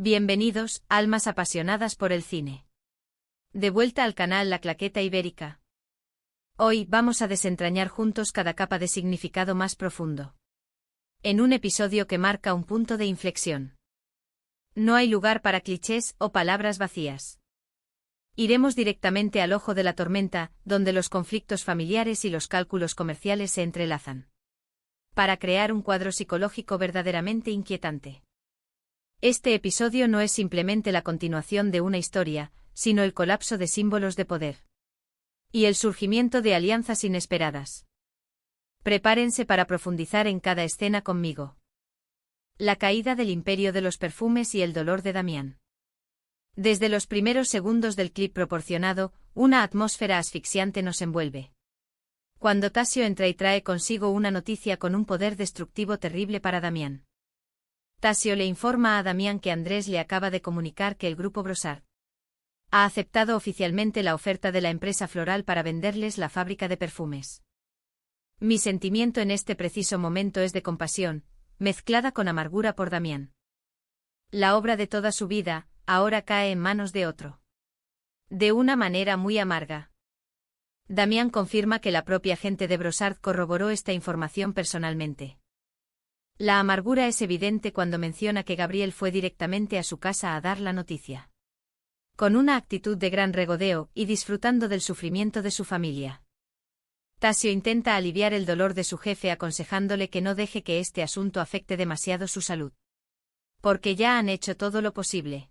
Bienvenidos, almas apasionadas por el cine. De vuelta al canal La Claqueta Ibérica. Hoy vamos a desentrañar juntos cada capa de significado más profundo. En un episodio que marca un punto de inflexión. No hay lugar para clichés o palabras vacías. Iremos directamente al ojo de la tormenta, donde los conflictos familiares y los cálculos comerciales se entrelazan. Para crear un cuadro psicológico verdaderamente inquietante. Este episodio no es simplemente la continuación de una historia, sino el colapso de símbolos de poder. Y el surgimiento de alianzas inesperadas. Prepárense para profundizar en cada escena conmigo. La caída del imperio de los perfumes y el dolor de Damián. Desde los primeros segundos del clip proporcionado, una atmósfera asfixiante nos envuelve. Cuando Tasio entra y trae consigo una noticia con un poder destructivo terrible para Damián. Tasio le informa a Damián que Andrés le acaba de comunicar que el grupo Brossard ha aceptado oficialmente la oferta de la empresa floral para venderles la fábrica de perfumes. Mi sentimiento en este preciso momento es de compasión, mezclada con amargura por Damián. La obra de toda su vida, ahora cae en manos de otro. De una manera muy amarga. Damián confirma que la propia gente de Brossard corroboró esta información personalmente. La amargura es evidente cuando menciona que Gabriel fue directamente a su casa a dar la noticia. Con una actitud de gran regodeo y disfrutando del sufrimiento de su familia. Tasio intenta aliviar el dolor de su jefe aconsejándole que no deje que este asunto afecte demasiado su salud. Porque ya han hecho todo lo posible.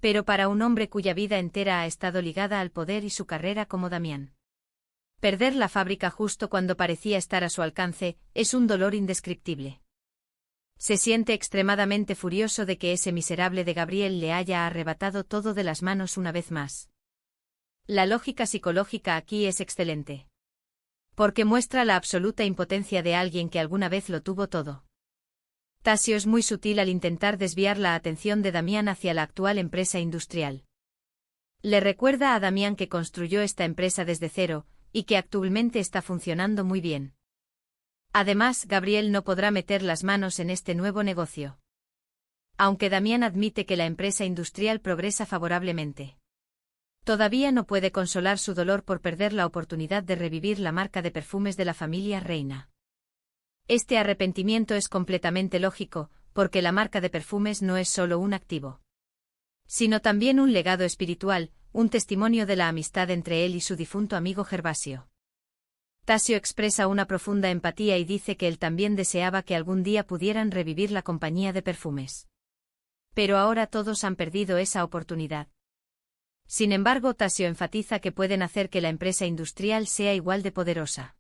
Pero para un hombre cuya vida entera ha estado ligada al poder y su carrera como Damián. Perder la fábrica justo cuando parecía estar a su alcance, es un dolor indescriptible. Se siente extremadamente furioso de que ese miserable de Gabriel le haya arrebatado todo de las manos una vez más. La lógica psicológica aquí es excelente. Porque muestra la absoluta impotencia de alguien que alguna vez lo tuvo todo. Tasio es muy sutil al intentar desviar la atención de Damián hacia la actual empresa industrial. Le recuerda a Damián que construyó esta empresa desde cero, y que actualmente está funcionando muy bien. Además, Gabriel no podrá meter las manos en este nuevo negocio. Aunque Damián admite que la empresa industrial progresa favorablemente. Todavía no puede consolar su dolor por perder la oportunidad de revivir la marca de perfumes de la familia Reina. Este arrepentimiento es completamente lógico, porque la marca de perfumes no es solo un activo. Sino también un legado espiritual, un testimonio de la amistad entre él y su difunto amigo Gervasio. Tasio expresa una profunda empatía y dice que él también deseaba que algún día pudieran revivir la compañía de perfumes. Pero ahora todos han perdido esa oportunidad. Sin embargo, Tasio enfatiza que pueden hacer que la empresa industrial sea igual de poderosa.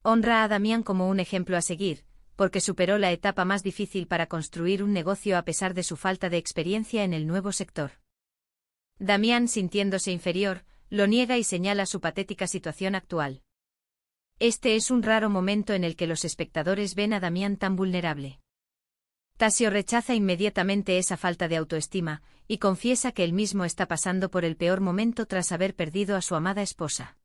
Honra a Damián como un ejemplo a seguir, porque superó la etapa más difícil para construir un negocio a pesar de su falta de experiencia en el nuevo sector. Damián, sintiéndose inferior, lo niega y señala su patética situación actual. Este es un raro momento en el que los espectadores ven a Damián tan vulnerable. Tasio rechaza inmediatamente esa falta de autoestima, y confiesa que él mismo está pasando por el peor momento tras haber perdido a su amada esposa.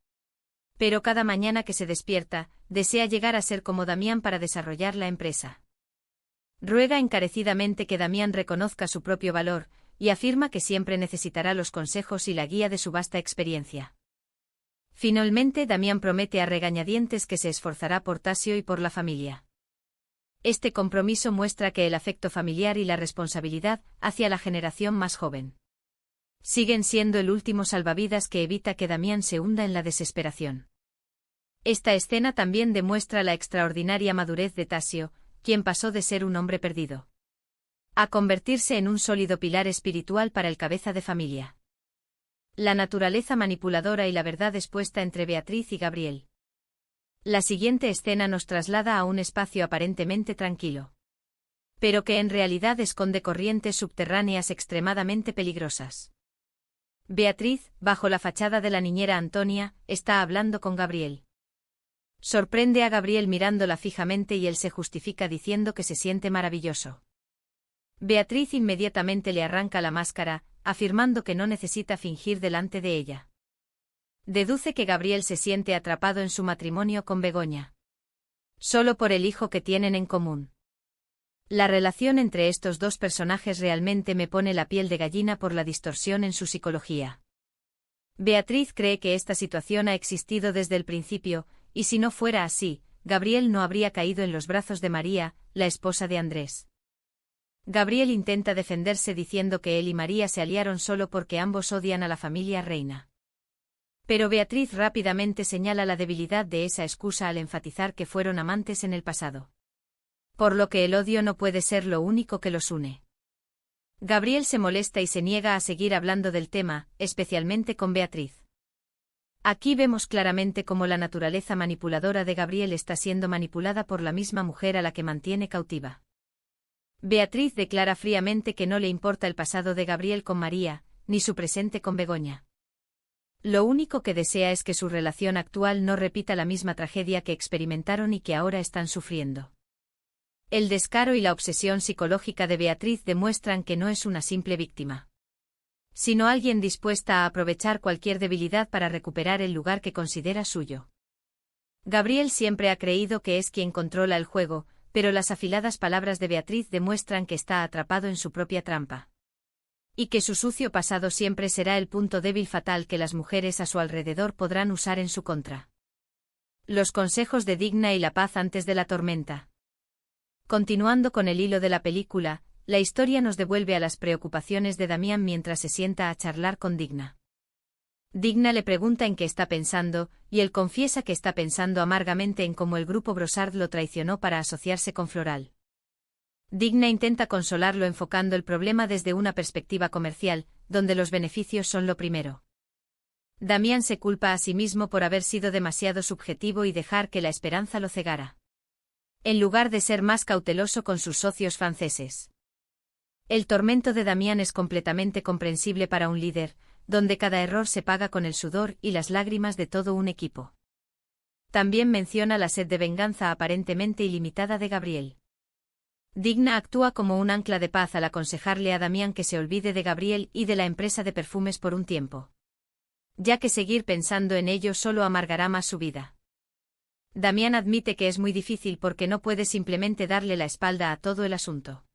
Pero cada mañana que se despierta, desea llegar a ser como Damián para desarrollar la empresa. Ruega encarecidamente que Damián reconozca su propio valor, y afirma que siempre necesitará los consejos y la guía de su vasta experiencia. Finalmente, Damián promete a regañadientes que se esforzará por Tasio y por la familia. Este compromiso muestra que el afecto familiar y la responsabilidad hacia la generación más joven siguen siendo el último salvavidas que evita que Damián se hunda en la desesperación. Esta escena también demuestra la extraordinaria madurez de Tasio, quien pasó de ser un hombre perdido a convertirse en un sólido pilar espiritual para el cabeza de familia. La naturaleza manipuladora y la verdad expuesta entre Beatriz y Gabriel. La siguiente escena nos traslada a un espacio aparentemente tranquilo, pero que en realidad esconde corrientes subterráneas extremadamente peligrosas. Beatriz, bajo la fachada de la niñera Antonia, está hablando con Gabriel. Sorprende a Gabriel mirándola fijamente y él se justifica diciendo que se siente maravilloso. Beatriz inmediatamente le arranca la máscara, afirmando que no necesita fingir delante de ella. Deduce que Gabriel se siente atrapado en su matrimonio con Begoña. Solo por el hijo que tienen en común. La relación entre estos dos personajes realmente me pone la piel de gallina por la distorsión en su psicología. Beatriz cree que esta situación ha existido desde el principio, y si no fuera así, Gabriel no habría caído en los brazos de María, la esposa de Andrés. Gabriel intenta defenderse diciendo que él y María se aliaron solo porque ambos odian a la familia reina. Pero Beatriz rápidamente señala la debilidad de esa excusa al enfatizar que fueron amantes en el pasado. Por lo que el odio no puede ser lo único que los une. Gabriel se molesta y se niega a seguir hablando del tema, especialmente con Beatriz. Aquí vemos claramente cómo la naturaleza manipuladora de Gabriel está siendo manipulada por la misma mujer a la que mantiene cautiva. Beatriz declara fríamente que no le importa el pasado de Gabriel con María, ni su presente con Begoña. Lo único que desea es que su relación actual no repita la misma tragedia que experimentaron y que ahora están sufriendo. El descaro y la obsesión psicológica de Beatriz demuestran que no es una simple víctima, sino alguien dispuesta a aprovechar cualquier debilidad para recuperar el lugar que considera suyo. Gabriel siempre ha creído que es quien controla el juego, pero las afiladas palabras de Beatriz demuestran que está atrapado en su propia trampa. Y que su sucio pasado siempre será el punto débil fatal que las mujeres a su alrededor podrán usar en su contra. Los consejos de Digna y la paz antes de la tormenta. Continuando con el hilo de la película, la historia nos devuelve a las preocupaciones de Damián mientras se sienta a charlar con Digna. Digna le pregunta en qué está pensando, y él confiesa que está pensando amargamente en cómo el grupo Brossard lo traicionó para asociarse con Floral. Digna intenta consolarlo enfocando el problema desde una perspectiva comercial, donde los beneficios son lo primero. Damián se culpa a sí mismo por haber sido demasiado subjetivo y dejar que la esperanza lo cegara, en lugar de ser más cauteloso con sus socios franceses. El tormento de Damián es completamente comprensible para un líder, donde cada error se paga con el sudor y las lágrimas de todo un equipo. También menciona la sed de venganza aparentemente ilimitada de Gabriel. Digna actúa como un ancla de paz al aconsejarle a Damián que se olvide de Gabriel y de la empresa de perfumes por un tiempo, ya que seguir pensando en ello solo amargará más su vida. Damián admite que es muy difícil porque no puede simplemente darle la espalda a todo el asunto.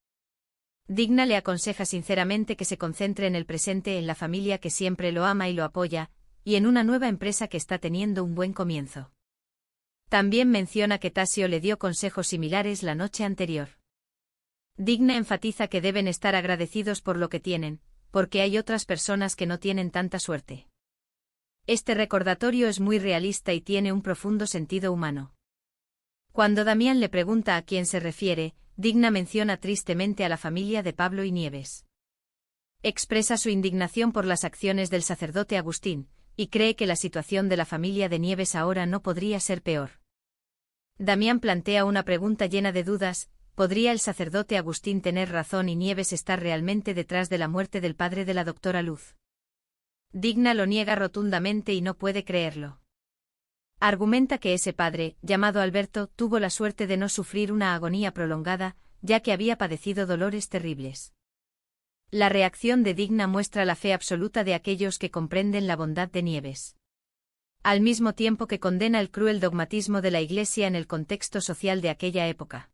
Digna le aconseja sinceramente que se concentre en el presente, en la familia que siempre lo ama y lo apoya, y en una nueva empresa que está teniendo un buen comienzo. También menciona que Tasio le dio consejos similares la noche anterior. Digna enfatiza que deben estar agradecidos por lo que tienen, porque hay otras personas que no tienen tanta suerte. Este recordatorio es muy realista y tiene un profundo sentido humano. Cuando Damián le pregunta a quién se refiere, Digna menciona tristemente a la familia de Pablo y Nieves. Expresa su indignación por las acciones del sacerdote Agustín, y cree que la situación de la familia de Nieves ahora no podría ser peor. Damián plantea una pregunta llena de dudas: ¿podría el sacerdote Agustín tener razón y Nieves estar realmente detrás de la muerte del padre de la doctora Luz? Digna lo niega rotundamente y no puede creerlo. Argumenta que ese padre, llamado Alberto, tuvo la suerte de no sufrir una agonía prolongada, ya que había padecido dolores terribles. La reacción de Digna muestra la fe absoluta de aquellos que comprenden la bondad de Nieves, al mismo tiempo que condena el cruel dogmatismo de la Iglesia en el contexto social de aquella época.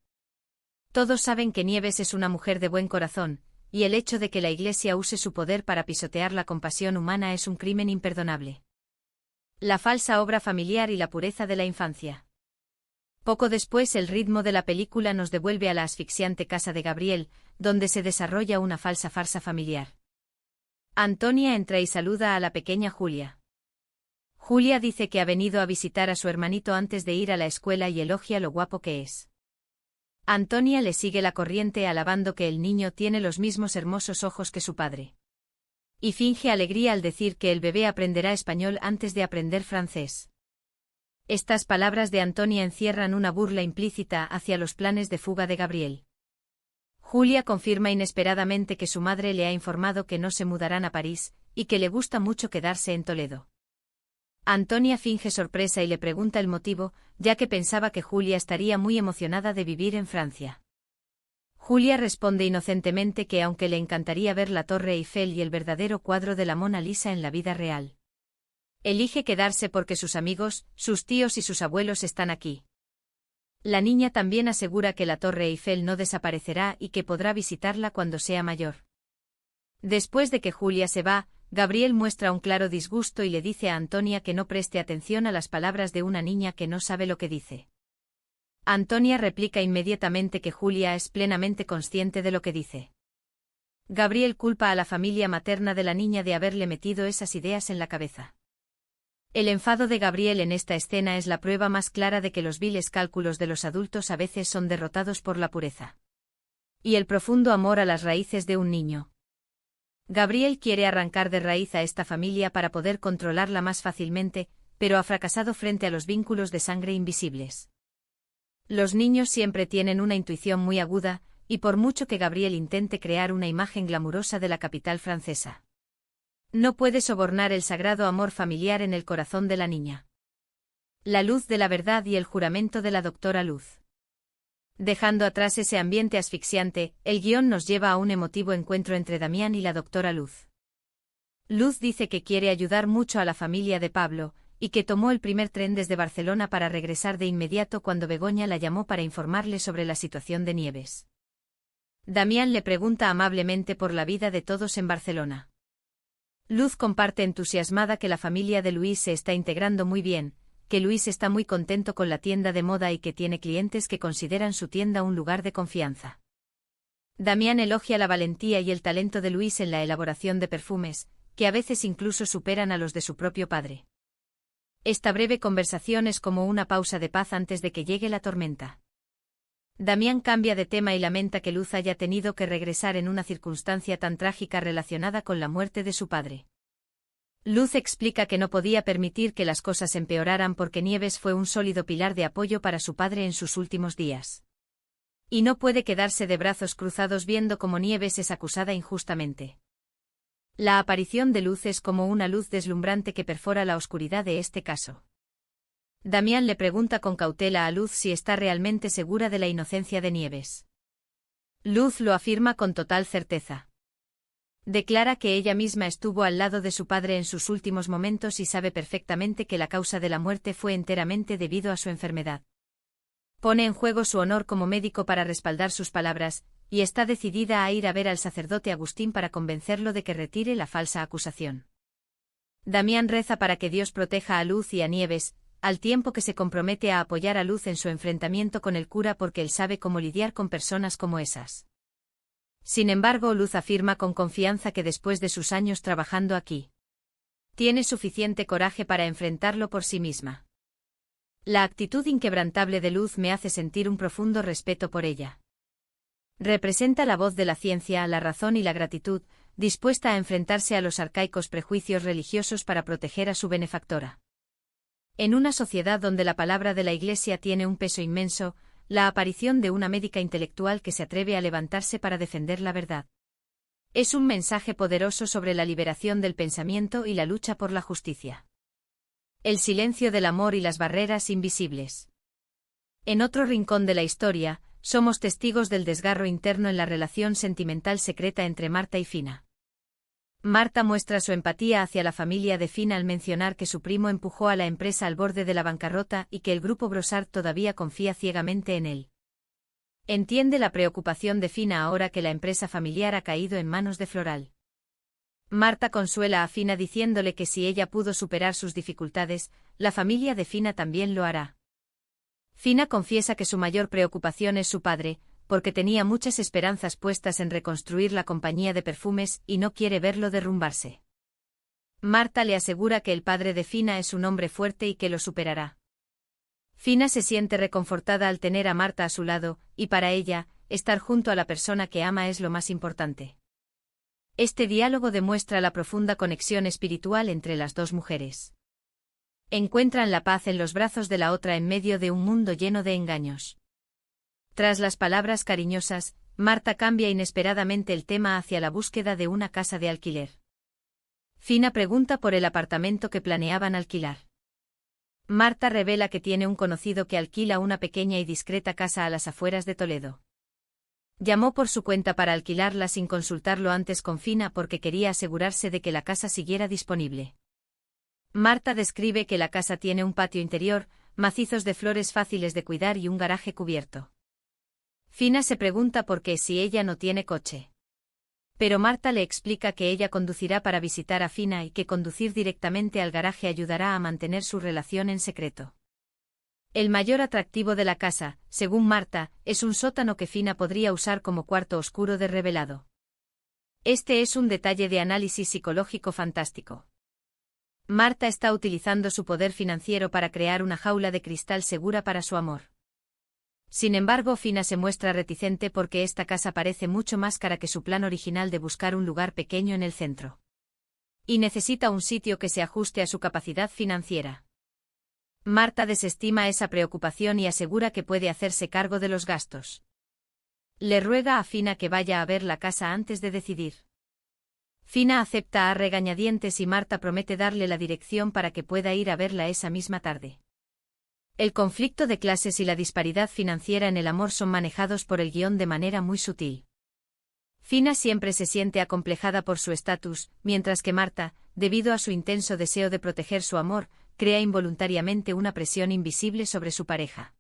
Todos saben que Nieves es una mujer de buen corazón, y el hecho de que la Iglesia use su poder para pisotear la compasión humana es un crimen imperdonable. La falsa obra familiar y la pureza de la infancia. Poco después el ritmo de la película nos devuelve a la asfixiante casa de Gabriel, donde se desarrolla una falsa farsa familiar. Antonia entra y saluda a la pequeña Julia. Julia dice que ha venido a visitar a su hermanito antes de ir a la escuela y elogia lo guapo que es. Antonia le sigue la corriente alabando que el niño tiene los mismos hermosos ojos que su padre. Y finge alegría al decir que el bebé aprenderá español antes de aprender francés. Estas palabras de Antonia encierran una burla implícita hacia los planes de fuga de Gabriel. Julia confirma inesperadamente que su madre le ha informado que no se mudarán a París, y que le gusta mucho quedarse en Toledo. Antonia finge sorpresa y le pregunta el motivo, ya que pensaba que Julia estaría muy emocionada de vivir en Francia. Julia responde inocentemente que aunque le encantaría ver la Torre Eiffel y el verdadero cuadro de la Mona Lisa en la vida real, elige quedarse porque sus amigos, sus tíos y sus abuelos están aquí. La niña también asegura que la Torre Eiffel no desaparecerá y que podrá visitarla cuando sea mayor. Después de que Julia se va, Gabriel muestra un claro disgusto y le dice a Antonia que no preste atención a las palabras de una niña que no sabe lo que dice. Antonia replica inmediatamente que Julia es plenamente consciente de lo que dice. Gabriel culpa a la familia materna de la niña de haberle metido esas ideas en la cabeza. El enfado de Gabriel en esta escena es la prueba más clara de que los viles cálculos de los adultos a veces son derrotados por la pureza y el profundo amor a las raíces de un niño. Gabriel quiere arrancar de raíz a esta familia para poder controlarla más fácilmente, pero ha fracasado frente a los vínculos de sangre invisibles. Los niños siempre tienen una intuición muy aguda, y por mucho que Gabriel intente crear una imagen glamurosa de la capital francesa, no puede sobornar el sagrado amor familiar en el corazón de la niña. La luz de la verdad y el juramento de la doctora Luz. Dejando atrás ese ambiente asfixiante, el guión nos lleva a un emotivo encuentro entre Damián y la doctora Luz. Luz dice que quiere ayudar mucho a la familia de Pablo, y que tomó el primer tren desde Barcelona para regresar de inmediato cuando Begoña la llamó para informarle sobre la situación de Nieves. Damián le pregunta amablemente por la vida de todos en Barcelona. Luz comparte entusiasmada que la familia de Luis se está integrando muy bien, que Luis está muy contento con la tienda de moda y que tiene clientes que consideran su tienda un lugar de confianza. Damián elogia la valentía y el talento de Luis en la elaboración de perfumes, que a veces incluso superan a los de su propio padre. Esta breve conversación es como una pausa de paz antes de que llegue la tormenta. Damián cambia de tema y lamenta que Luz haya tenido que regresar en una circunstancia tan trágica relacionada con la muerte de su padre. Luz explica que no podía permitir que las cosas empeoraran porque Nieves fue un sólido pilar de apoyo para su padre en sus últimos días. Y no puede quedarse de brazos cruzados viendo cómo Nieves es acusada injustamente. La aparición de Luz es como una luz deslumbrante que perfora la oscuridad de este caso. Damián le pregunta con cautela a Luz si está realmente segura de la inocencia de Nieves. Luz lo afirma con total certeza. Declara que ella misma estuvo al lado de su padre en sus últimos momentos y sabe perfectamente que la causa de la muerte fue enteramente debido a su enfermedad. Pone en juego su honor como médico para respaldar sus palabras, y está decidida a ir a ver al sacerdote Agustín para convencerlo de que retire la falsa acusación. Damián reza para que Dios proteja a Luz y a Nieves, al tiempo que se compromete a apoyar a Luz en su enfrentamiento con el cura porque él sabe cómo lidiar con personas como esas. Sin embargo, Luz afirma con confianza que después de sus años trabajando aquí, tiene suficiente coraje para enfrentarlo por sí misma. La actitud inquebrantable de Luz me hace sentir un profundo respeto por ella. Representa la voz de la ciencia, la razón y la gratitud, dispuesta a enfrentarse a los arcaicos prejuicios religiosos para proteger a su benefactora. En una sociedad donde la palabra de la Iglesia tiene un peso inmenso, la aparición de una médica intelectual que se atreve a levantarse para defender la verdad es un mensaje poderoso sobre la liberación del pensamiento y la lucha por la justicia. El silencio del amor y las barreras invisibles. En otro rincón de la historia, somos testigos del desgarro interno en la relación sentimental secreta entre Marta y Fina. Marta muestra su empatía hacia la familia de Fina al mencionar que su primo empujó a la empresa al borde de la bancarrota y que el grupo Brossard todavía confía ciegamente en él. Entiende la preocupación de Fina ahora que la empresa familiar ha caído en manos de Floral. Marta consuela a Fina diciéndole que si ella pudo superar sus dificultades, la familia de Fina también lo hará. Fina confiesa que su mayor preocupación es su padre, porque tenía muchas esperanzas puestas en reconstruir la compañía de perfumes y no quiere verlo derrumbarse. Marta le asegura que el padre de Fina es un hombre fuerte y que lo superará. Fina se siente reconfortada al tener a Marta a su lado, y para ella, estar junto a la persona que ama es lo más importante. Este diálogo demuestra la profunda conexión espiritual entre las dos mujeres. Encuentran la paz en los brazos de la otra en medio de un mundo lleno de engaños. Tras las palabras cariñosas, Marta cambia inesperadamente el tema hacia la búsqueda de una casa de alquiler. Fina pregunta por el apartamento que planeaban alquilar. Marta revela que tiene un conocido que alquila una pequeña y discreta casa a las afueras de Toledo. Llamó por su cuenta para alquilarla sin consultarlo antes con Fina porque quería asegurarse de que la casa siguiera disponible. Marta describe que la casa tiene un patio interior, macizos de flores fáciles de cuidar y un garaje cubierto. Fina se pregunta por qué si ella no tiene coche. Pero Marta le explica que ella conducirá para visitar a Fina y que conducir directamente al garaje ayudará a mantener su relación en secreto. El mayor atractivo de la casa, según Marta, es un sótano que Fina podría usar como cuarto oscuro de revelado. Este es un detalle de análisis psicológico fantástico. Marta está utilizando su poder financiero para crear una jaula de cristal segura para su amor. Sin embargo, Fina se muestra reticente porque esta casa parece mucho más cara que su plan original de buscar un lugar pequeño en el centro. Y necesita un sitio que se ajuste a su capacidad financiera. Marta desestima esa preocupación y asegura que puede hacerse cargo de los gastos. Le ruega a Fina que vaya a ver la casa antes de decidir. Fina acepta a regañadientes y Marta promete darle la dirección para que pueda ir a verla esa misma tarde. El conflicto de clases y la disparidad financiera en el amor son manejados por el guión de manera muy sutil. Fina siempre se siente acomplejada por su estatus, mientras que Marta, debido a su intenso deseo de proteger su amor, crea involuntariamente una presión invisible sobre su pareja.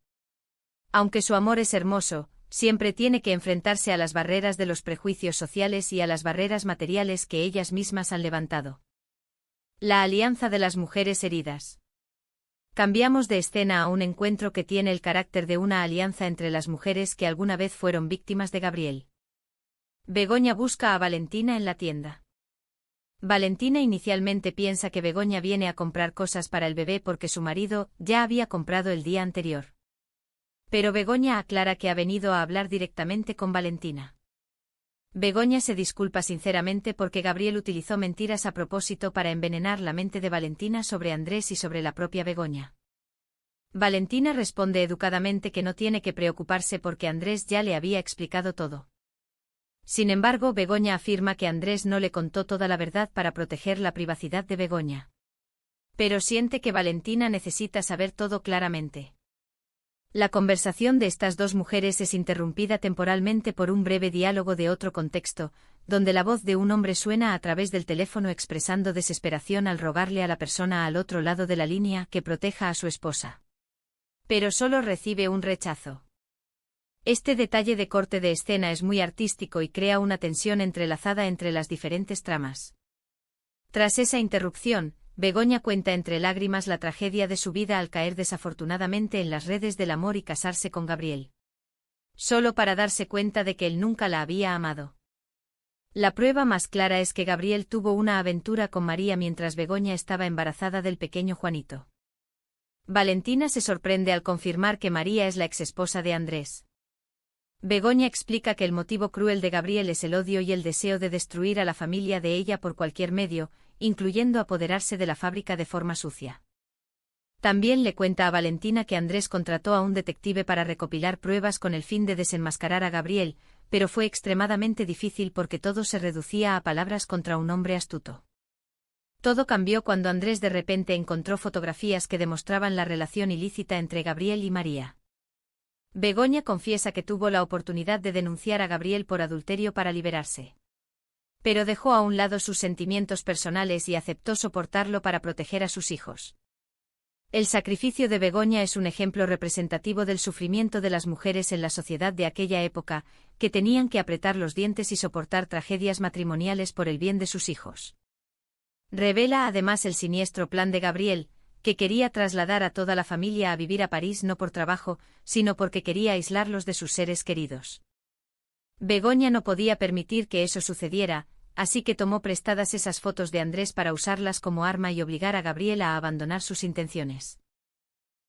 Aunque su amor es hermoso, siempre tiene que enfrentarse a las barreras de los prejuicios sociales y a las barreras materiales que ellas mismas han levantado. La alianza de las mujeres heridas. Cambiamos de escena a un encuentro que tiene el carácter de una alianza entre las mujeres que alguna vez fueron víctimas de Gabriel. Begoña busca a Valentina en la tienda. Valentina inicialmente piensa que Begoña viene a comprar cosas para el bebé porque su marido ya había comprado el día anterior. Pero Begoña aclara que ha venido a hablar directamente con Valentina. Begoña se disculpa sinceramente porque Gabriel utilizó mentiras a propósito para envenenar la mente de Valentina sobre Andrés y sobre la propia Begoña. Valentina responde educadamente que no tiene que preocuparse porque Andrés ya le había explicado todo. Sin embargo, Begoña afirma que Andrés no le contó toda la verdad para proteger la privacidad de Begoña. Pero siente que Valentina necesita saber todo claramente. La conversación de estas dos mujeres es interrumpida temporalmente por un breve diálogo de otro contexto, donde la voz de un hombre suena a través del teléfono expresando desesperación al rogarle a la persona al otro lado de la línea que proteja a su esposa. Pero solo recibe un rechazo. Este detalle de corte de escena es muy artístico y crea una tensión entrelazada entre las diferentes tramas. Tras esa interrupción, Begoña cuenta entre lágrimas la tragedia de su vida al caer desafortunadamente en las redes del amor y casarse con Gabriel. Solo para darse cuenta de que él nunca la había amado. La prueba más clara es que Gabriel tuvo una aventura con María mientras Begoña estaba embarazada del pequeño Juanito. Valentina se sorprende al confirmar que María es la exesposa de Andrés. Begoña explica que el motivo cruel de Gabriel es el odio y el deseo de destruir a la familia de ella por cualquier medio, incluyendo apoderarse de la fábrica de forma sucia. También le cuenta a Valentina que Andrés contrató a un detective para recopilar pruebas con el fin de desenmascarar a Gabriel, pero fue extremadamente difícil porque todo se reducía a palabras contra un hombre astuto. Todo cambió cuando Andrés de repente encontró fotografías que demostraban la relación ilícita entre Gabriel y María. Begoña confiesa que tuvo la oportunidad de denunciar a Gabriel por adulterio para liberarse. Pero dejó a un lado sus sentimientos personales y aceptó soportarlo para proteger a sus hijos. El sacrificio de Begoña es un ejemplo representativo del sufrimiento de las mujeres en la sociedad de aquella época, que tenían que apretar los dientes y soportar tragedias matrimoniales por el bien de sus hijos. Revela además el siniestro plan de Gabriel, que quería trasladar a toda la familia a vivir a París no por trabajo, sino porque quería aislarlos de sus seres queridos. Begoña no podía permitir que eso sucediera, así que tomó prestadas esas fotos de Andrés para usarlas como arma y obligar a Gabriel a abandonar sus intenciones.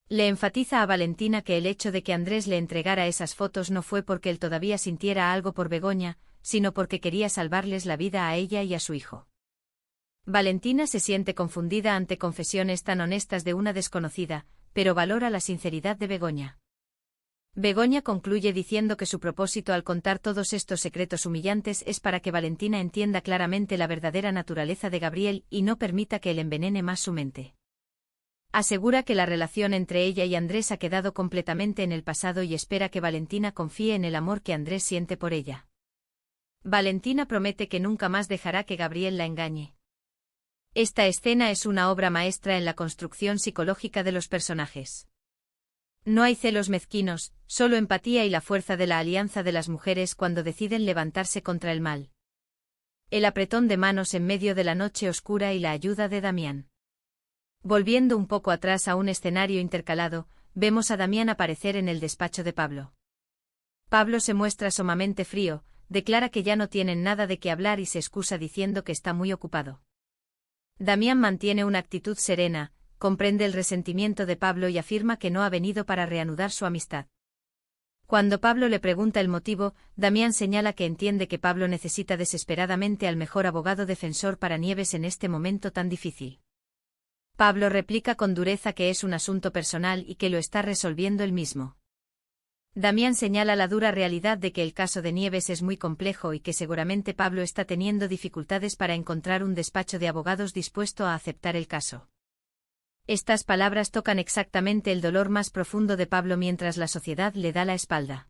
Le enfatiza a Valentina que el hecho de que Andrés le entregara esas fotos no fue porque él todavía sintiera algo por Begoña, sino porque quería salvarles la vida a ella y a su hijo. Valentina se siente confundida ante confesiones tan honestas de una desconocida, pero valora la sinceridad de Begoña. Begoña concluye diciendo que su propósito al contar todos estos secretos humillantes es para que Valentina entienda claramente la verdadera naturaleza de Gabriel y no permita que él envenene más su mente. Asegura que la relación entre ella y Andrés ha quedado completamente en el pasado y espera que Valentina confíe en el amor que Andrés siente por ella. Valentina promete que nunca más dejará que Gabriel la engañe. Esta escena es una obra maestra en la construcción psicológica de los personajes. No hay celos mezquinos, solo empatía y la fuerza de la alianza de las mujeres cuando deciden levantarse contra el mal. El apretón de manos en medio de la noche oscura y la ayuda de Damián. Volviendo un poco atrás a un escenario intercalado, vemos a Damián aparecer en el despacho de Pablo. Pablo se muestra sumamente frío, declara que ya no tienen nada de qué hablar y se excusa diciendo que está muy ocupado. Damián mantiene una actitud serena, comprende el resentimiento de Pablo y afirma que no ha venido para reanudar su amistad. Cuando Pablo le pregunta el motivo, Damián señala que entiende que Pablo necesita desesperadamente al mejor abogado defensor para Nieves en este momento tan difícil. Pablo replica con dureza que es un asunto personal y que lo está resolviendo él mismo. Damián señala la dura realidad de que el caso de Nieves es muy complejo y que seguramente Pablo está teniendo dificultades para encontrar un despacho de abogados dispuesto a aceptar el caso. Estas palabras tocan exactamente el dolor más profundo de Pablo mientras la sociedad le da la espalda.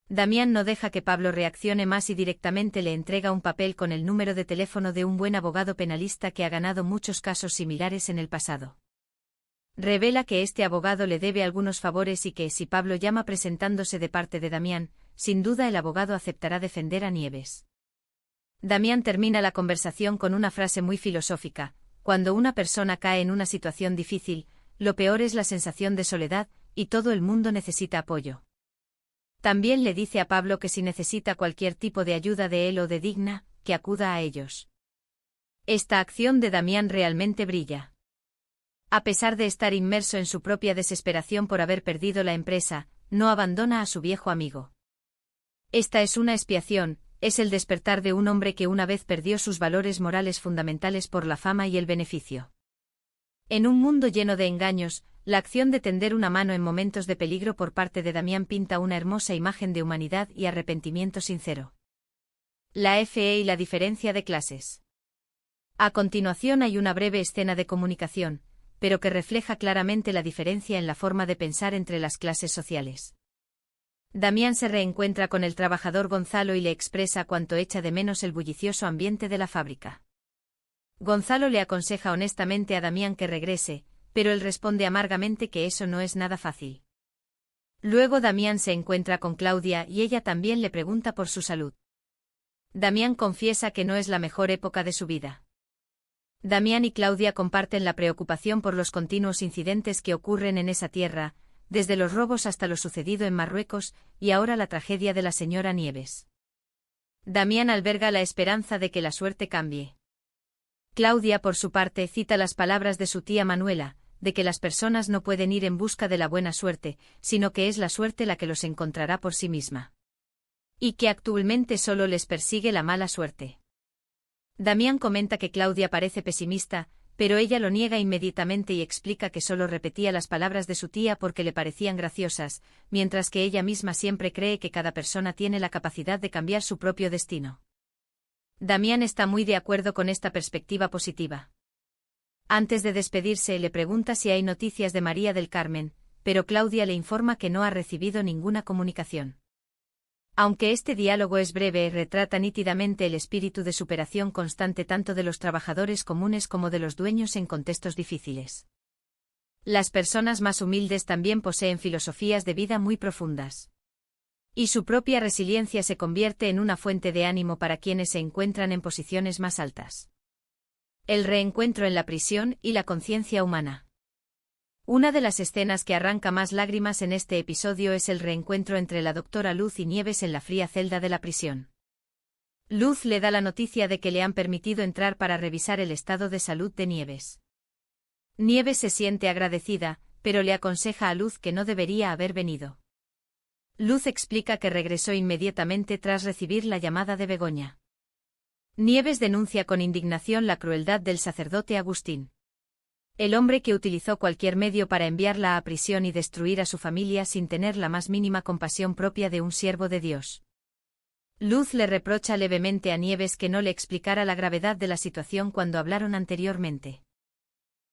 Damián no deja que Pablo reaccione más y directamente le entrega un papel con el número de teléfono de un buen abogado penalista que ha ganado muchos casos similares en el pasado. Revela que este abogado le debe algunos favores y que, si Pablo llama presentándose de parte de Damián, sin duda el abogado aceptará defender a Nieves. Damián termina la conversación con una frase muy filosófica: cuando una persona cae en una situación difícil, lo peor es la sensación de soledad, y todo el mundo necesita apoyo. También le dice a Pablo que si necesita cualquier tipo de ayuda de él o de Digna, que acuda a ellos. Esta acción de Damián realmente brilla. A pesar de estar inmerso en su propia desesperación por haber perdido la empresa, no abandona a su viejo amigo. Esta es una expiación, es el despertar de un hombre que una vez perdió sus valores morales fundamentales por la fama y el beneficio. En un mundo lleno de engaños, la acción de tender una mano en momentos de peligro por parte de Damián pinta una hermosa imagen de humanidad y arrepentimiento sincero. La FE y la diferencia de clases. A continuación hay una breve escena de comunicación, pero que refleja claramente la diferencia en la forma de pensar entre las clases sociales. Damián se reencuentra con el trabajador Gonzalo y le expresa cuánto echa de menos el bullicioso ambiente de la fábrica. Gonzalo le aconseja honestamente a Damián que regrese, pero él responde amargamente que eso no es nada fácil. Luego Damián se encuentra con Claudia y ella también le pregunta por su salud. Damián confiesa que no es la mejor época de su vida. Damián y Claudia comparten la preocupación por los continuos incidentes que ocurren en esa tierra, desde los robos hasta lo sucedido en Marruecos, y ahora la tragedia de la señora Nieves. Damián alberga la esperanza de que la suerte cambie. Claudia, por su parte, cita las palabras de su tía Manuela, de que las personas no pueden ir en busca de la buena suerte, sino que es la suerte la que los encontrará por sí misma. Y que actualmente solo les persigue la mala suerte. Damián comenta que Claudia parece pesimista, pero ella lo niega inmediatamente y explica que solo repetía las palabras de su tía porque le parecían graciosas, mientras que ella misma siempre cree que cada persona tiene la capacidad de cambiar su propio destino. Damián está muy de acuerdo con esta perspectiva positiva. Antes de despedirse le pregunta si hay noticias de María del Carmen, pero Claudia le informa que no ha recibido ninguna comunicación. Aunque este diálogo es breve, retrata nítidamente el espíritu de superación constante tanto de los trabajadores comunes como de los dueños en contextos difíciles. Las personas más humildes también poseen filosofías de vida muy profundas. Y su propia resiliencia se convierte en una fuente de ánimo para quienes se encuentran en posiciones más altas. El reencuentro en la prisión y la conciencia humana. Una de las escenas que arranca más lágrimas en este episodio es el reencuentro entre la doctora Luz y Nieves en la fría celda de la prisión. Luz le da la noticia de que le han permitido entrar para revisar el estado de salud de Nieves. Nieves se siente agradecida, pero le aconseja a Luz que no debería haber venido. Luz explica que regresó inmediatamente tras recibir la llamada de Begoña. Nieves denuncia con indignación la crueldad del sacerdote Agustín. El hombre que utilizó cualquier medio para enviarla a prisión y destruir a su familia sin tener la más mínima compasión propia de un siervo de Dios. Luz le reprocha levemente a Nieves que no le explicara la gravedad de la situación cuando hablaron anteriormente.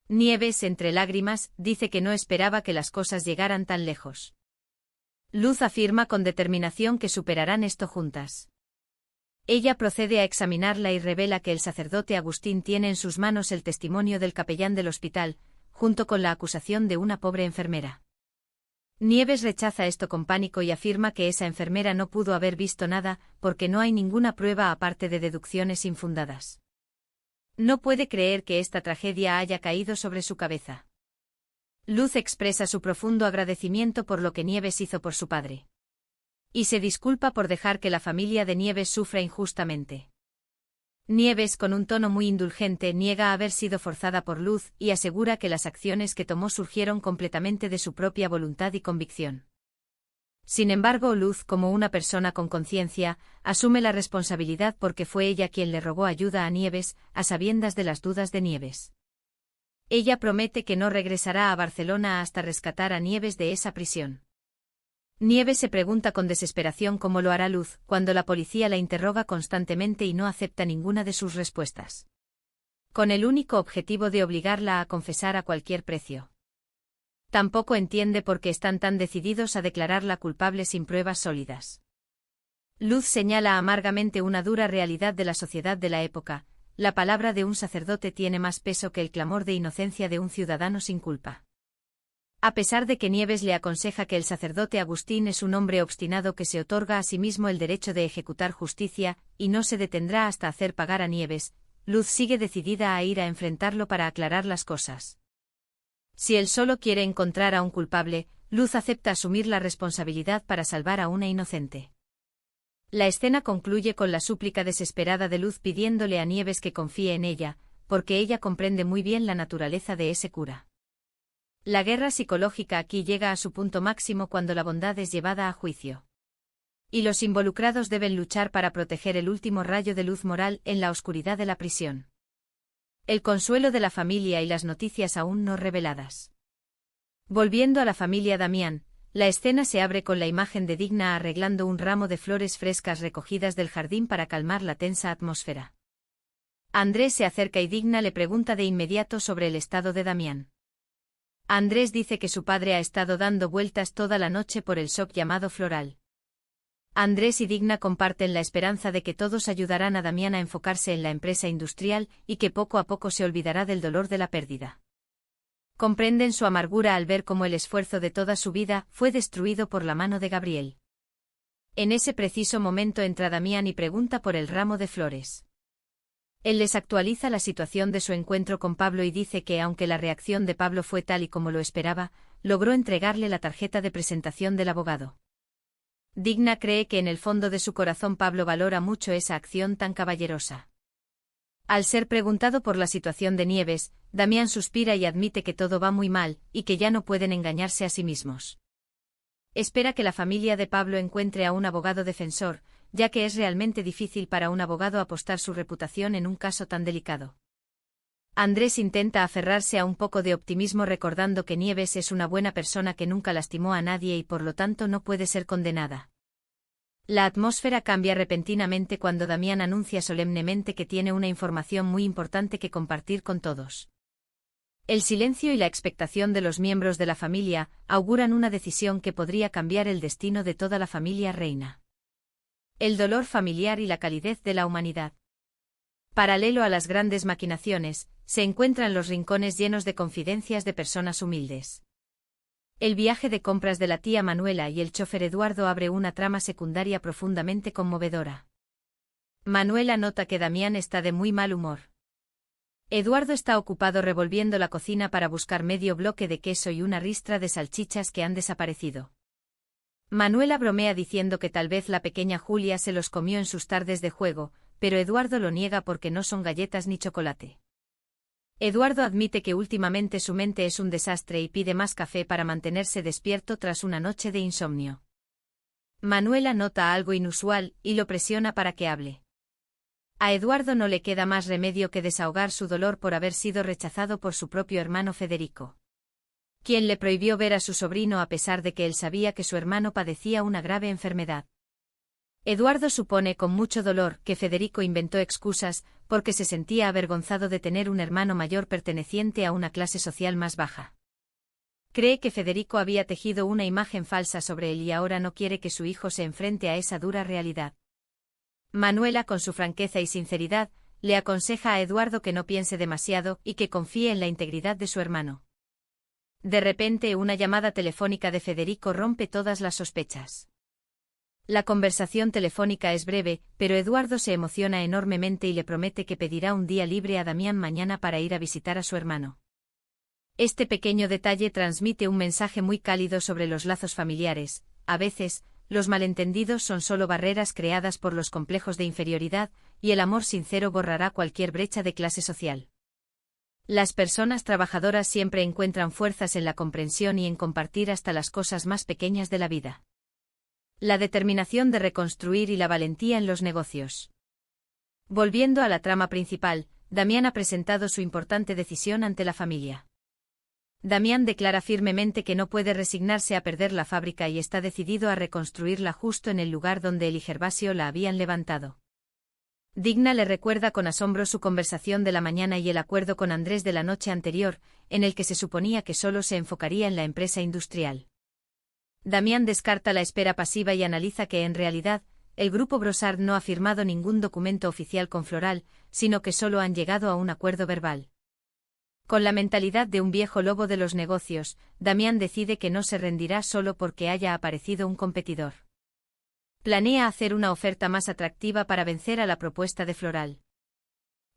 Nieves, entre lágrimas, dice que no esperaba que las cosas llegaran tan lejos. Luz afirma con determinación que superarán esto juntas. Ella procede a examinarla y revela que el sacerdote Agustín tiene en sus manos el testimonio del capellán del hospital, junto con la acusación de una pobre enfermera. Nieves rechaza esto con pánico y afirma que esa enfermera no pudo haber visto nada, porque no hay ninguna prueba aparte de deducciones infundadas. No puede creer que esta tragedia haya caído sobre su cabeza. Luz expresa su profundo agradecimiento por lo que Nieves hizo por su padre. Y se disculpa por dejar que la familia de Nieves sufra injustamente. Nieves, con un tono muy indulgente, niega haber sido forzada por Luz y asegura que las acciones que tomó surgieron completamente de su propia voluntad y convicción. Sin embargo, Luz, como una persona con conciencia, asume la responsabilidad porque fue ella quien le rogó ayuda a Nieves, a sabiendas de las dudas de Nieves. Ella promete que no regresará a Barcelona hasta rescatar a Nieves de esa prisión. Nieves se pregunta con desesperación cómo lo hará Luz, cuando la policía la interroga constantemente y no acepta ninguna de sus respuestas. Con el único objetivo de obligarla a confesar a cualquier precio. Tampoco entiende por qué están tan decididos a declararla culpable sin pruebas sólidas. Luz señala amargamente una dura realidad de la sociedad de la época: la palabra de un sacerdote tiene más peso que el clamor de inocencia de un ciudadano sin culpa. A pesar de que Nieves le aconseja que el sacerdote Agustín es un hombre obstinado que se otorga a sí mismo el derecho de ejecutar justicia, y no se detendrá hasta hacer pagar a Nieves, Luz sigue decidida a ir a enfrentarlo para aclarar las cosas. Si él solo quiere encontrar a un culpable, Luz acepta asumir la responsabilidad para salvar a una inocente. La escena concluye con la súplica desesperada de Luz pidiéndole a Nieves que confíe en ella, porque ella comprende muy bien la naturaleza de ese cura. La guerra psicológica aquí llega a su punto máximo cuando la bondad es llevada a juicio. Y los involucrados deben luchar para proteger el último rayo de luz moral en la oscuridad de la prisión. El consuelo de la familia y las noticias aún no reveladas. Volviendo a la familia Damián, la escena se abre con la imagen de Digna arreglando un ramo de flores frescas recogidas del jardín para calmar la tensa atmósfera. Andrés se acerca y Digna le pregunta de inmediato sobre el estado de Damián. Andrés dice que su padre ha estado dando vueltas toda la noche por el shock llamado floral. Andrés y Digna comparten la esperanza de que todos ayudarán a Damián a enfocarse en la empresa industrial y que poco a poco se olvidará del dolor de la pérdida. Comprenden su amargura al ver cómo el esfuerzo de toda su vida fue destruido por la mano de Gabriel. En ese preciso momento entra Damián y pregunta por el ramo de flores. Él les actualiza la situación de su encuentro con Pablo y dice que aunque la reacción de Pablo fue tal y como lo esperaba, logró entregarle la tarjeta de presentación del abogado. Digna cree que en el fondo de su corazón Pablo valora mucho esa acción tan caballerosa. Al ser preguntado por la situación de Nieves, Damián suspira y admite que todo va muy mal, y que ya no pueden engañarse a sí mismos. Espera que la familia de Pablo encuentre a un abogado defensor, ya que es realmente difícil para un abogado apostar su reputación en un caso tan delicado. Andrés intenta aferrarse a un poco de optimismo recordando que Nieves es una buena persona que nunca lastimó a nadie y por lo tanto no puede ser condenada. La atmósfera cambia repentinamente cuando Damián anuncia solemnemente que tiene una información muy importante que compartir con todos. El silencio y la expectación de los miembros de la familia auguran una decisión que podría cambiar el destino de toda la familia reina. El dolor familiar y la calidez de la humanidad. Paralelo a las grandes maquinaciones, se encuentran los rincones llenos de confidencias de personas humildes. El viaje de compras de la tía Manuela y el chofer Eduardo abre una trama secundaria profundamente conmovedora. Manuela nota que Damián está de muy mal humor. Eduardo está ocupado revolviendo la cocina para buscar medio bloque de queso y una ristra de salchichas que han desaparecido. Manuela bromea diciendo que tal vez la pequeña Julia se los comió en sus tardes de juego, pero Eduardo lo niega porque no son galletas ni chocolate. Eduardo admite que últimamente su mente es un desastre y pide más café para mantenerse despierto tras una noche de insomnio. Manuela nota algo inusual y lo presiona para que hable. A Eduardo no le queda más remedio que desahogar su dolor por haber sido rechazado por su propio hermano Federico, quien le prohibió ver a su sobrino a pesar de que él sabía que su hermano padecía una grave enfermedad. Eduardo supone con mucho dolor que Federico inventó excusas porque se sentía avergonzado de tener un hermano mayor perteneciente a una clase social más baja. Cree que Federico había tejido una imagen falsa sobre él y ahora no quiere que su hijo se enfrente a esa dura realidad. Manuela, con su franqueza y sinceridad, le aconseja a Eduardo que no piense demasiado y que confíe en la integridad de su hermano. De repente, una llamada telefónica de Federico rompe todas las sospechas. La conversación telefónica es breve, pero Eduardo se emociona enormemente y le promete que pedirá un día libre a Damián mañana para ir a visitar a su hermano. Este pequeño detalle transmite un mensaje muy cálido sobre los lazos familiares. A veces, los malentendidos son solo barreras creadas por los complejos de inferioridad, y el amor sincero borrará cualquier brecha de clase social. Las personas trabajadoras siempre encuentran fuerzas en la comprensión y en compartir hasta las cosas más pequeñas de la vida. La determinación de reconstruir y la valentía en los negocios. Volviendo a la trama principal, Damián ha presentado su importante decisión ante la familia. Damián declara firmemente que no puede resignarse a perder la fábrica y está decidido a reconstruirla justo en el lugar donde él y Gervasio la habían levantado. Digna le recuerda con asombro su conversación de la mañana y el acuerdo con Andrés de la noche anterior, en el que se suponía que solo se enfocaría en la empresa industrial. Damián descarta la espera pasiva y analiza que en realidad, el grupo Brossard no ha firmado ningún documento oficial con Floral, sino que solo han llegado a un acuerdo verbal. Con la mentalidad de un viejo lobo de los negocios, Damián decide que no se rendirá solo porque haya aparecido un competidor. Planea hacer una oferta más atractiva para vencer a la propuesta de Floral.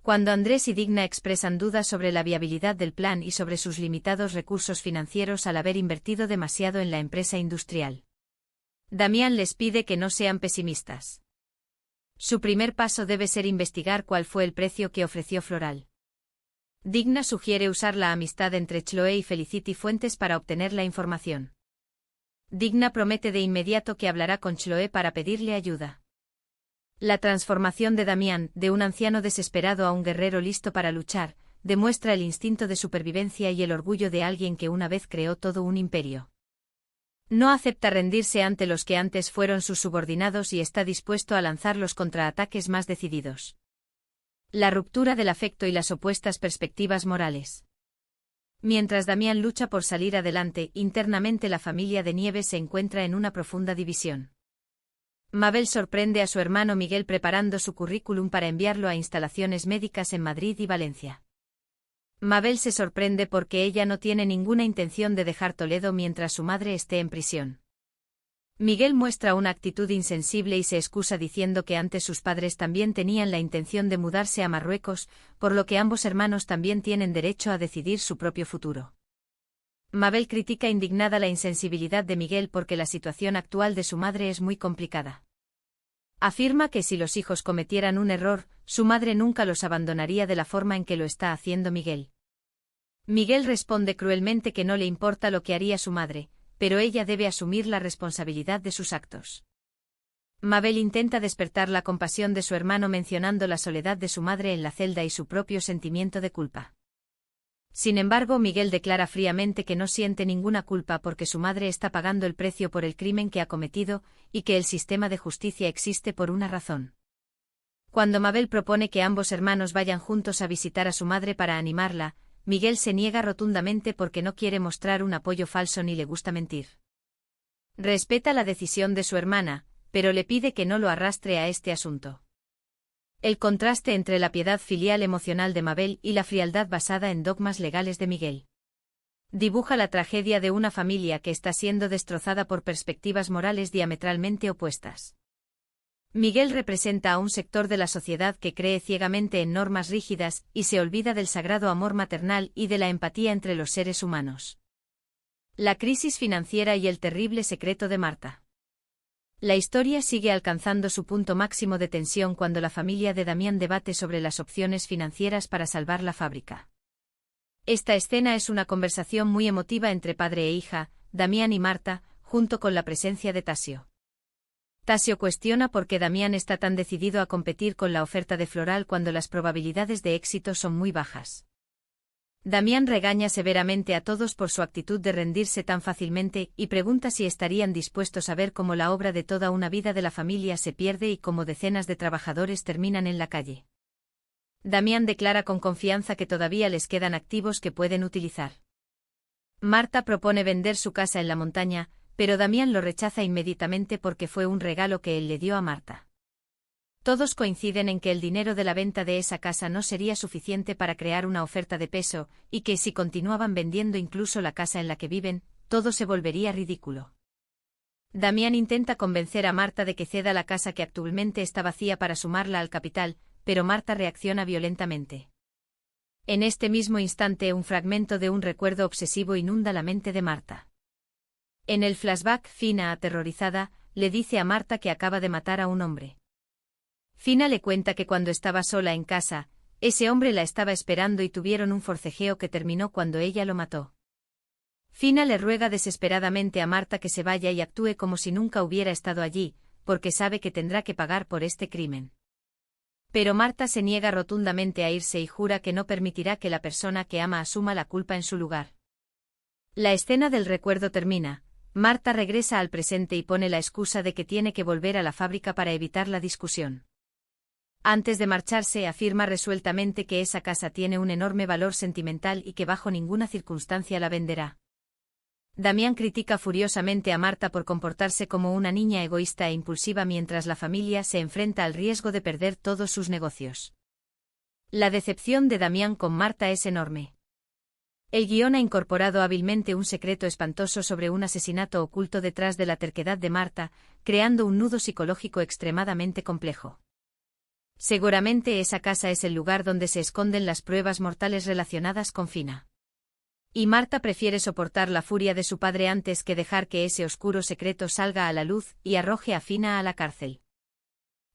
Cuando Andrés y Digna expresan dudas sobre la viabilidad del plan y sobre sus limitados recursos financieros al haber invertido demasiado en la empresa industrial, Damián les pide que no sean pesimistas. Su primer paso debe ser investigar cuál fue el precio que ofreció Floral. Digna sugiere usar la amistad entre Chloe y Felicity Fuentes para obtener la información. Digna promete de inmediato que hablará con Chloe para pedirle ayuda. La transformación de Damián, de un anciano desesperado a un guerrero listo para luchar, demuestra el instinto de supervivencia y el orgullo de alguien que una vez creó todo un imperio. No acepta rendirse ante los que antes fueron sus subordinados y está dispuesto a lanzar los contraataques más decididos. La ruptura del afecto y las opuestas perspectivas morales. Mientras Damián lucha por salir adelante, internamente la familia de Nieves se encuentra en una profunda división. Mabel sorprende a su hermano Miguel preparando su currículum para enviarlo a instalaciones médicas en Madrid y Valencia. Mabel se sorprende porque ella no tiene ninguna intención de dejar Toledo mientras su madre esté en prisión. Miguel muestra una actitud insensible y se excusa diciendo que antes sus padres también tenían la intención de mudarse a Marruecos, por lo que ambos hermanos también tienen derecho a decidir su propio futuro. Mabel critica indignada la insensibilidad de Miguel porque la situación actual de su madre es muy complicada. Afirma que si los hijos cometieran un error, su madre nunca los abandonaría de la forma en que lo está haciendo Miguel. Miguel responde cruelmente que no le importa lo que haría su madre, pero ella debe asumir la responsabilidad de sus actos. Mabel intenta despertar la compasión de su hermano mencionando la soledad de su madre en la celda y su propio sentimiento de culpa. Sin embargo, Miguel declara fríamente que no siente ninguna culpa porque su madre está pagando el precio por el crimen que ha cometido, y que el sistema de justicia existe por una razón. Cuando Mabel propone que ambos hermanos vayan juntos a visitar a su madre para animarla, Miguel se niega rotundamente porque no quiere mostrar un apoyo falso ni le gusta mentir. Respeta la decisión de su hermana, pero le pide que no lo arrastre a este asunto. El contraste entre la piedad filial emocional de Mabel y la frialdad basada en dogmas legales de Miguel. Dibuja la tragedia de una familia que está siendo destrozada por perspectivas morales diametralmente opuestas. Miguel representa a un sector de la sociedad que cree ciegamente en normas rígidas y se olvida del sagrado amor maternal y de la empatía entre los seres humanos. La crisis financiera y el terrible secreto de Marta. La historia sigue alcanzando su punto máximo de tensión cuando la familia de Damián debate sobre las opciones financieras para salvar la fábrica. Esta escena es una conversación muy emotiva entre padre e hija, Damián y Marta, junto con la presencia de Tasio. Tasio cuestiona por qué Damián está tan decidido a competir con la oferta de Floral cuando las probabilidades de éxito son muy bajas. Damián regaña severamente a todos por su actitud de rendirse tan fácilmente y pregunta si estarían dispuestos a ver cómo la obra de toda una vida de la familia se pierde y cómo decenas de trabajadores terminan en la calle. Damián declara con confianza que todavía les quedan activos que pueden utilizar. Marta propone vender su casa en la montaña, pero Damián lo rechaza inmediatamente porque fue un regalo que él le dio a Marta. Todos coinciden en que el dinero de la venta de esa casa no sería suficiente para crear una oferta de peso, y que si continuaban vendiendo incluso la casa en la que viven, todo se volvería ridículo. Damián intenta convencer a Marta de que ceda la casa que actualmente está vacía para sumarla al capital, pero Marta reacciona violentamente. En este mismo instante un fragmento de un recuerdo obsesivo inunda la mente de Marta. En el flashback, Fina, aterrorizada, le dice a Marta que acaba de matar a un hombre. Fina le cuenta que cuando estaba sola en casa, ese hombre la estaba esperando y tuvieron un forcejeo que terminó cuando ella lo mató. Fina le ruega desesperadamente a Marta que se vaya y actúe como si nunca hubiera estado allí, porque sabe que tendrá que pagar por este crimen. Pero Marta se niega rotundamente a irse y jura que no permitirá que la persona que ama asuma la culpa en su lugar. La escena del recuerdo termina. Marta regresa al presente y pone la excusa de que tiene que volver a la fábrica para evitar la discusión. Antes de marcharse, afirma resueltamente que esa casa tiene un enorme valor sentimental y que bajo ninguna circunstancia la venderá. Damián critica furiosamente a Marta por comportarse como una niña egoísta e impulsiva mientras la familia se enfrenta al riesgo de perder todos sus negocios. La decepción de Damián con Marta es enorme. El guión ha incorporado hábilmente un secreto espantoso sobre un asesinato oculto detrás de la terquedad de Marta, creando un nudo psicológico extremadamente complejo. Seguramente esa casa es el lugar donde se esconden las pruebas mortales relacionadas con Fina. Y Marta prefiere soportar la furia de su padre antes que dejar que ese oscuro secreto salga a la luz y arroje a Fina a la cárcel.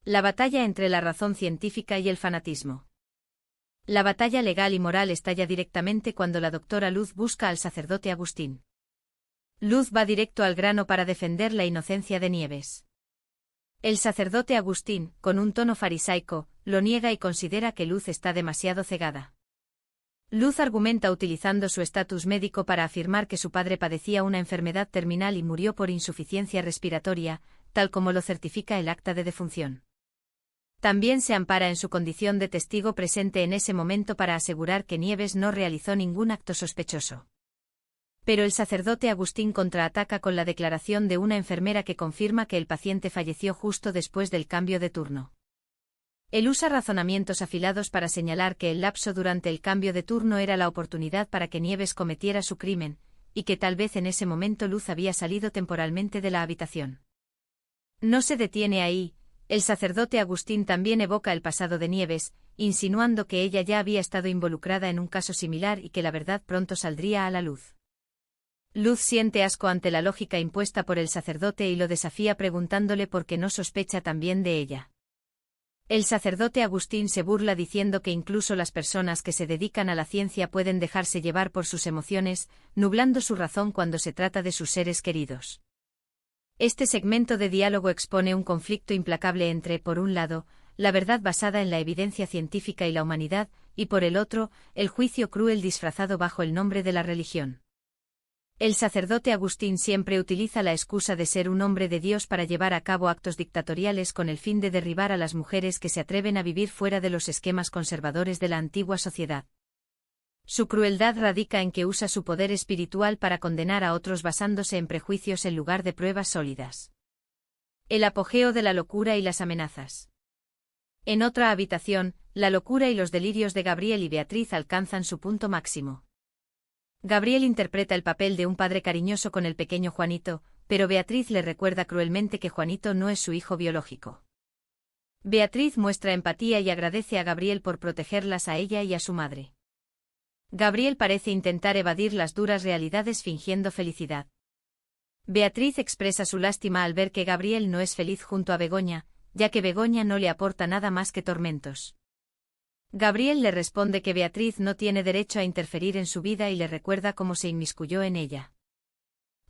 La batalla entre la razón científica y el fanatismo. La batalla legal y moral estalla directamente cuando la doctora Luz busca al sacerdote Agustín. Luz va directo al grano para defender la inocencia de Nieves. El sacerdote Agustín, con un tono farisaico, lo niega y considera que Luz está demasiado cegada. Luz argumenta utilizando su estatus médico para afirmar que su padre padecía una enfermedad terminal y murió por insuficiencia respiratoria, tal como lo certifica el acta de defunción. También se ampara en su condición de testigo presente en ese momento para asegurar que Nieves no realizó ningún acto sospechoso. Pero el sacerdote Agustín contraataca con la declaración de una enfermera que confirma que el paciente falleció justo después del cambio de turno. Él usa razonamientos afilados para señalar que el lapso durante el cambio de turno era la oportunidad para que Nieves cometiera su crimen, y que tal vez en ese momento Luz había salido temporalmente de la habitación. No se detiene ahí, el sacerdote Agustín también evoca el pasado de Nieves, insinuando que ella ya había estado involucrada en un caso similar y que la verdad pronto saldría a la luz. Luz siente asco ante la lógica impuesta por el sacerdote y lo desafía preguntándole por qué no sospecha también de ella. El sacerdote Agustín se burla diciendo que incluso las personas que se dedican a la ciencia pueden dejarse llevar por sus emociones, nublando su razón cuando se trata de sus seres queridos. Este segmento de diálogo expone un conflicto implacable entre, por un lado, la verdad basada en la evidencia científica y la humanidad, y por el otro, el juicio cruel disfrazado bajo el nombre de la religión. El sacerdote Agustín siempre utiliza la excusa de ser un hombre de Dios para llevar a cabo actos dictatoriales con el fin de derribar a las mujeres que se atreven a vivir fuera de los esquemas conservadores de la antigua sociedad. Su crueldad radica en que usa su poder espiritual para condenar a otros basándose en prejuicios en lugar de pruebas sólidas. El apogeo de la locura y las amenazas. En otra habitación, la locura y los delirios de Gabriel y Beatriz alcanzan su punto máximo. Gabriel interpreta el papel de un padre cariñoso con el pequeño Juanito, pero Beatriz le recuerda cruelmente que Juanito no es su hijo biológico. Beatriz muestra empatía y agradece a Gabriel por protegerlas a ella y a su madre. Gabriel parece intentar evadir las duras realidades fingiendo felicidad. Beatriz expresa su lástima al ver que Gabriel no es feliz junto a Begoña, ya que Begoña no le aporta nada más que tormentos. Gabriel le responde que Beatriz no tiene derecho a interferir en su vida y le recuerda cómo se inmiscuyó en ella.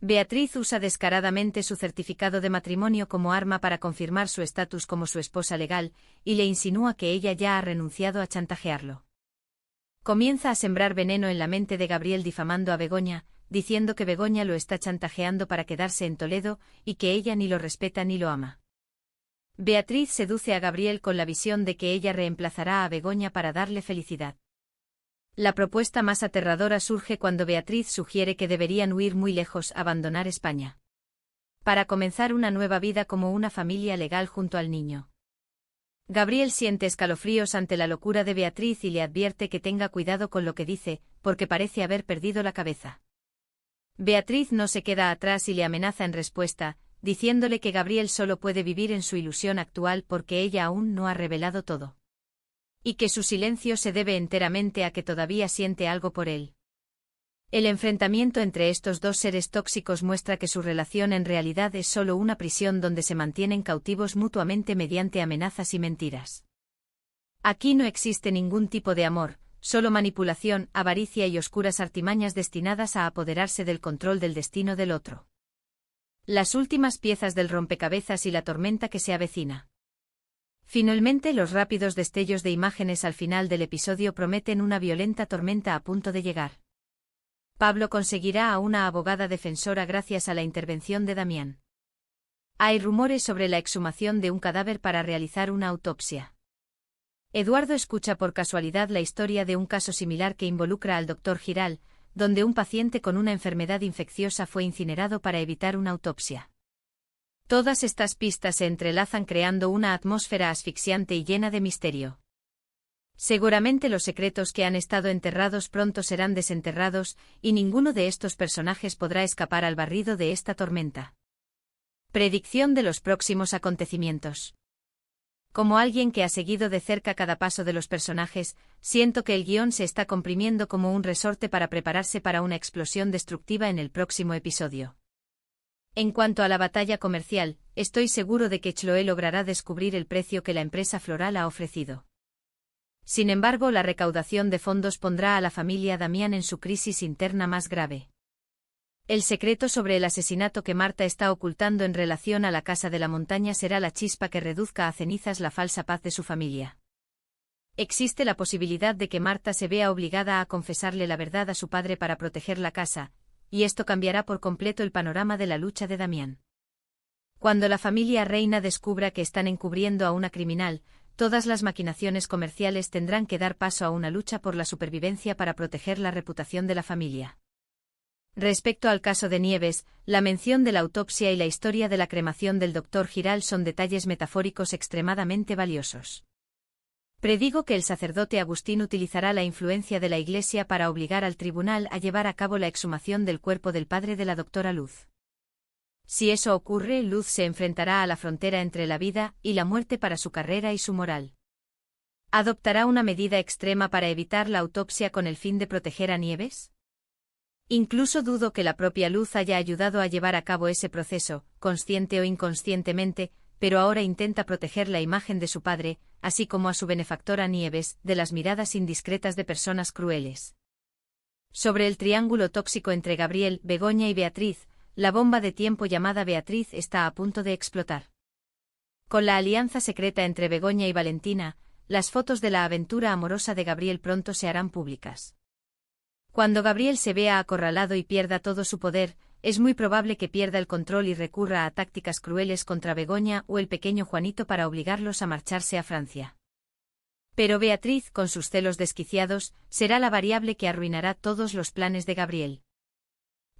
Beatriz usa descaradamente su certificado de matrimonio como arma para confirmar su estatus como su esposa legal, y le insinúa que ella ya ha renunciado a chantajearlo. Comienza a sembrar veneno en la mente de Gabriel difamando a Begoña, diciendo que Begoña lo está chantajeando para quedarse en Toledo, y que ella ni lo respeta ni lo ama. Beatriz seduce a Gabriel con la visión de que ella reemplazará a Begoña para darle felicidad. La propuesta más aterradora surge cuando Beatriz sugiere que deberían huir muy lejos, abandonar España, para comenzar una nueva vida como una familia legal junto al niño. Gabriel siente escalofríos ante la locura de Beatriz y le advierte que tenga cuidado con lo que dice, porque parece haber perdido la cabeza. Beatriz no se queda atrás y le amenaza en respuesta, diciéndole que Gabriel solo puede vivir en su ilusión actual porque ella aún no ha revelado todo. Y que su silencio se debe enteramente a que todavía siente algo por él. El enfrentamiento entre estos dos seres tóxicos muestra que su relación en realidad es solo una prisión donde se mantienen cautivos mutuamente mediante amenazas y mentiras. Aquí no existe ningún tipo de amor, solo manipulación, avaricia y oscuras artimañas destinadas a apoderarse del control del destino del otro. Las últimas piezas del rompecabezas y la tormenta que se avecina. Finalmente, los rápidos destellos de imágenes al final del episodio prometen una violenta tormenta a punto de llegar. Pablo conseguirá a una abogada defensora gracias a la intervención de Damián. Hay rumores sobre la exhumación de un cadáver para realizar una autopsia. Eduardo escucha por casualidad la historia de un caso similar que involucra al Dr. Giral, donde un paciente con una enfermedad infecciosa fue incinerado para evitar una autopsia. Todas estas pistas se entrelazan creando una atmósfera asfixiante y llena de misterio. Seguramente los secretos que han estado enterrados pronto serán desenterrados, y ninguno de estos personajes podrá escapar al barrido de esta tormenta. Predicción de los próximos acontecimientos. Como alguien que ha seguido de cerca cada paso de los personajes, siento que el guión se está comprimiendo como un resorte para prepararse para una explosión destructiva en el próximo episodio. En cuanto a la batalla comercial, estoy seguro de que Chloe logrará descubrir el precio que la empresa floral ha ofrecido. Sin embargo, la recaudación de fondos pondrá a la familia Damián en su crisis interna más grave. El secreto sobre el asesinato que Marta está ocultando en relación a la casa de la montaña será la chispa que reduzca a cenizas la falsa paz de su familia. Existe la posibilidad de que Marta se vea obligada a confesarle la verdad a su padre para proteger la casa, y esto cambiará por completo el panorama de la lucha de Damián. Cuando la familia Reina descubra que están encubriendo a una criminal, todas las maquinaciones comerciales tendrán que dar paso a una lucha por la supervivencia para proteger la reputación de la familia. Respecto al caso de Nieves, la mención de la autopsia y la historia de la cremación del Dr. Giral son detalles metafóricos extremadamente valiosos. Predigo que el sacerdote Agustín utilizará la influencia de la Iglesia para obligar al tribunal a llevar a cabo la exhumación del cuerpo del padre de la doctora Luz. Si eso ocurre, Luz se enfrentará a la frontera entre la vida y la muerte para su carrera y su moral. ¿Adoptará una medida extrema para evitar la autopsia con el fin de proteger a Nieves? Incluso dudo que la propia Luz haya ayudado a llevar a cabo ese proceso, consciente o inconscientemente, pero ahora intenta proteger la imagen de su padre, así como a su benefactora Nieves, de las miradas indiscretas de personas crueles. Sobre el triángulo tóxico entre Gabriel, Begoña y Beatriz, la bomba de tiempo llamada Beatriz está a punto de explotar. Con la alianza secreta entre Begoña y Valentina, las fotos de la aventura amorosa de Gabriel pronto se harán públicas. Cuando Gabriel se vea acorralado y pierda todo su poder, es muy probable que pierda el control y recurra a tácticas crueles contra Begoña o el pequeño Juanito para obligarlos a marcharse a Francia. Pero Beatriz, con sus celos desquiciados, será la variable que arruinará todos los planes de Gabriel.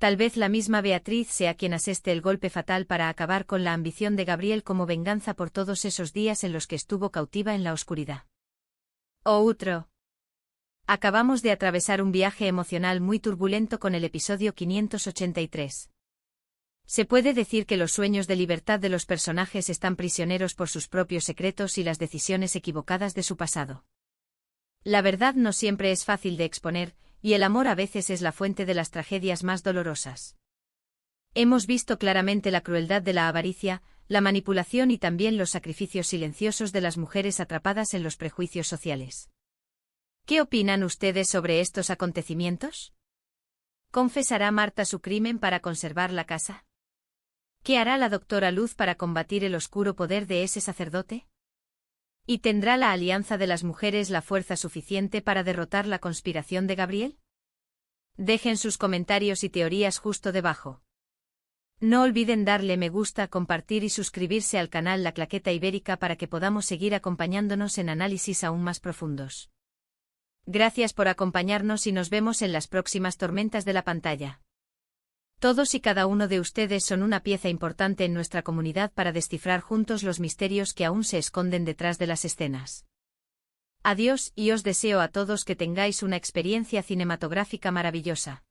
Tal vez la misma Beatriz sea quien aseste el golpe fatal para acabar con la ambición de Gabriel como venganza por todos esos días en los que estuvo cautiva en la oscuridad. Outro. Acabamos de atravesar un viaje emocional muy turbulento con el episodio 583. Se puede decir que los sueños de libertad de los personajes están prisioneros por sus propios secretos y las decisiones equivocadas de su pasado. La verdad no siempre es fácil de exponer, y el amor a veces es la fuente de las tragedias más dolorosas. Hemos visto claramente la crueldad de la avaricia, la manipulación y también los sacrificios silenciosos de las mujeres atrapadas en los prejuicios sociales. ¿Qué opinan ustedes sobre estos acontecimientos? ¿Confesará Marta su crimen para conservar la casa? ¿Qué hará la doctora Luz para combatir el oscuro poder de ese sacerdote? ¿Y tendrá la alianza de las mujeres la fuerza suficiente para derrotar la conspiración de Gabriel? Dejen sus comentarios y teorías justo debajo. No olviden darle me gusta, compartir y suscribirse al canal La Claqueta Ibérica para que podamos seguir acompañándonos en análisis aún más profundos. Gracias por acompañarnos y nos vemos en las próximas tormentas de la pantalla. Todos y cada uno de ustedes son una pieza importante en nuestra comunidad para descifrar juntos los misterios que aún se esconden detrás de las escenas. Adiós, y os deseo a todos que tengáis una experiencia cinematográfica maravillosa.